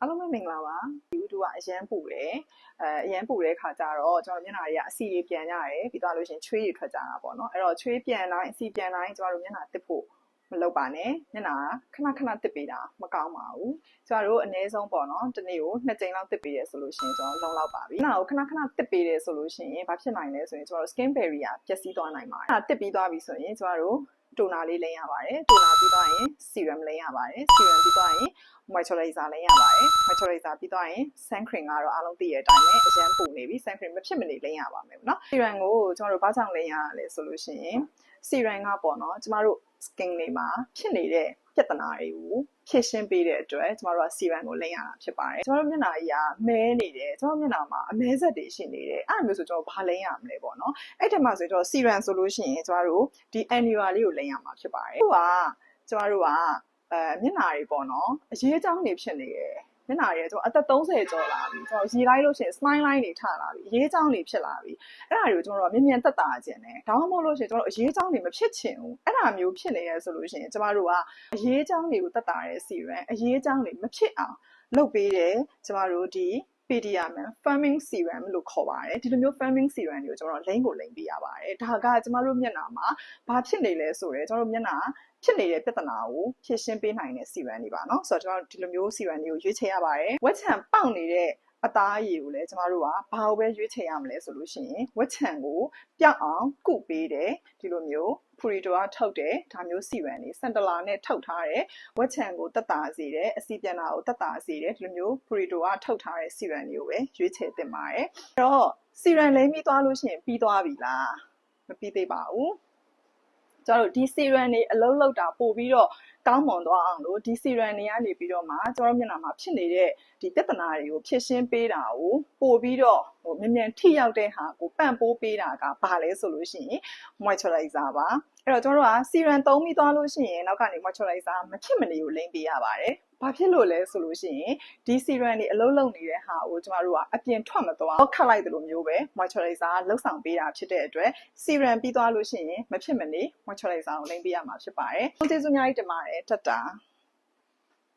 အားလုံးပဲမင်္ဂလာပါဒီဗီဒီယိုကအရန်ပူတယ်အရန်ပူတဲ့ခါကျတော့ကျွန်တော်မျက်နှာတွေကအစီတွေပြန်ကြရတယ်ပြီးသွားလို့ရှိရင်ချွေးတွေထွက်ကြတာပေါ့နော်အဲ့တော့ချွေးပြန်တိုင်းအစီပြန်တိုင်းကျွန်တော်တို့မျက်နှာတစ်ဖို့မလုပ်ပါနဲ့မျက်နှာခဏခဏတစ်ပေးတာမကောင်းပါဘူးကျွန်တော်တို့အနည်းဆုံးပေါ့နော်တစ်နေ့ကို2ကြိမ်လောက်တစ်ပေးရဲဆိုလို့ရှိရင်ကျွန်တော်လုံလောက်ပါပြီမျက်နှာကိုခဏခဏတစ်ပေးရဲဆိုလို့ရှိရင်ဘာဖြစ်နိုင်လဲဆိုရင်ကျွန်တော်တို့ skin barrier ပျက်စီးသွားနိုင်ပါတယ်အဲ့ဒါတစ်ပြီးသွားပြီဆိုရင်ကျွန်တော်တို့တိုနာလေးလိမ့်ရပါတယ်တိုနာပြီးသွားရင် serum လိမ့်ရပါတယ် serum ပြီးသွားရင် moisturizer လိမ့်ရပါတယ် moisturizer ပြီးသွားရင် sun cream ကတော့အားလုံးသိတဲ့အတိုင်းပဲအရန်ပူနေပြီ sun cream မဖြစ်မနေလိမ့်ရပါမယ်เนาะ serum ကိုကျွန်တော်တို့ဘာကြောင့်လိမ့်ရလဲဆိုလို့ရှိရင် serum ကပေါ့နော်ကျမတို့ skin တွေမှာဖြစ်နေတဲ့ပြဿနာတွေကိုဖြည့်ရှင်းပေးတဲ့အတွက်ကျမတို့က serum ကိုလိမ့်ရတာဖြစ်ပါတယ်ကျမတို့မျက်နှာကြီးကမဲနေတယ်ကျမတို့မျက်နှာမှာအမဲဆက်တွေရှိနေတယ်အဲ့လိုမျိုးဆိုကျွန်တော်ဘာလိမ့်ရမလဲပေါ့နော်အဲ့ဒီမှာဆိုကျွန်တော် serum ဆိုလို့ရှိရင်ကျမတို့ဒီ annual လေးကိုလိမ့်ရမှာဖြစ်ပါတယ်အခုကကျမတို့ကမျက်နှာတွေပေါ့နော်အရေးအကြောင်းတွေဖြစ်နေတယ်မျက်နှာတွေကျွန်တော်အသက်30ကျော်လာပြီကျွန်တော်ရေလိုက်လို့ရှိရင် smile line တွေထလာပြီအရေးအကြောင်းတွေဖြစ်လာပြီအဲ့ဒါတွေကိုကျွန်တော်တို့ကမြင်သက်သာခြင်းတယ်ဒါမှမဟုတ်လို့ရှိရင်ကျွန်တော်တို့အရေးအကြောင်းတွေမဖြစ်ချင်ဘူးအဲ့ဒါမျိုးဖြစ်နေရဆိုလို့ရှိရင်ကျမတို့ကအရေးအကြောင်းတွေကိုသက်သာတဲ့စီရန်အရေးအကြောင်းတွေမဖြစ်အောင်လုပ်ပေးတယ်ကျမတို့ဒီPediaman Firming Serum လို့ခေါ်ပါတယ်ဒီလိုမျိုး Firming Serum တွေကိုကျွန်တော်လိမ့်ကိုလိမ့်ပေးရပါတယ်ဒါကကျမတို့မျက်နှာမှာဘာဖြစ်နေလဲဆိုတော့ကျွန်တော်တို့မျက်နှာဖြစ်နေတဲ့ပြဿနာကိုဖြေရှင်းပေးနိုင်တဲ့ serum တွေပါเนาะဆိုတော့ကျွန်တော်ဒီလိုမျိုး serum တွေကိုရွေးချယ်ရပါတယ်ဝက်ချံပေါက်နေတဲ့အသားအရည်ကိုလည်းကျမတို့ကဘာကိုပဲရွေးချယ်ရမလဲဆိုလို့ရှိရင်ဝက်ချံကိုပျောက်အောင်ကုပေးတယ်ဒီလိုမျိုးဖူရီတိုကထုတ်တယ်ဒါမျိုး serum တွေစန်တလာနဲ့ထုတ်ထားတယ်ဝက်ချံကိုတက်တာစေတယ်အစီပြန်တာကိုတက်တာစေတယ်ဒီလိုမျိုးဖူရီတိုကထုတ်ထားတဲ့ serum တွေကိုပဲရွေးချယ်သင့်ပါတယ်အဲ့တော့ serum လိမ့်ပြီးသွားလို့ရှိရင်ပြီးသွားပြီလားမပြီးသေးပါဘူးကျွန်တော်တို့ဒီ serum တွေအလုံးလောက်တာပို့ပြီးတော့ကောင်းမွန်သွားအောင်လို့ဒီ serum တွေကနေပြီးတော့မှကျွန်တော်မျက်နှာမှာဖြစ်နေတဲ့ဒီပြဿနာတွေကိုဖြည့်ရှင်းပေးတာကိုပို့ပြီးတော့မြန်မြန်ထိရောက်တဲ့ဟာကိုပံ့ပိုးပေးတာကဘာလဲဆိုလို့ရှိရင် moisturizer ပါအဲ့တော့ကျွန်တော်တို့က serum သုံးပြီးသွားလို့ရှိရင်နောက်ကနေ moisturizer မဖြစ်မနေကိုလိမ့်ပေးရပါတယ်ဘာဖြစ်လို့လဲဆိုလို့ရှိရင်ဒီ serum တွေအလုံးလုံးနေတဲ့ဟာကိုကျမတို့ကအပြင်ထွက်မသွားခတ်လိုက်တယ်လို့မျိုးပဲ moisturizer လှုပ်ဆောင်ပေးတာဖြစ်တဲ့အတွက် serum ပြီးသွားလို့ရှိရင်မဖြစ်မနေ moisturizer ကိုလိမ့်ပေးရမှာဖြစ်ပါတယ်ကျေးဇူးအများကြီးတင်ပါတယ်တတ်တာ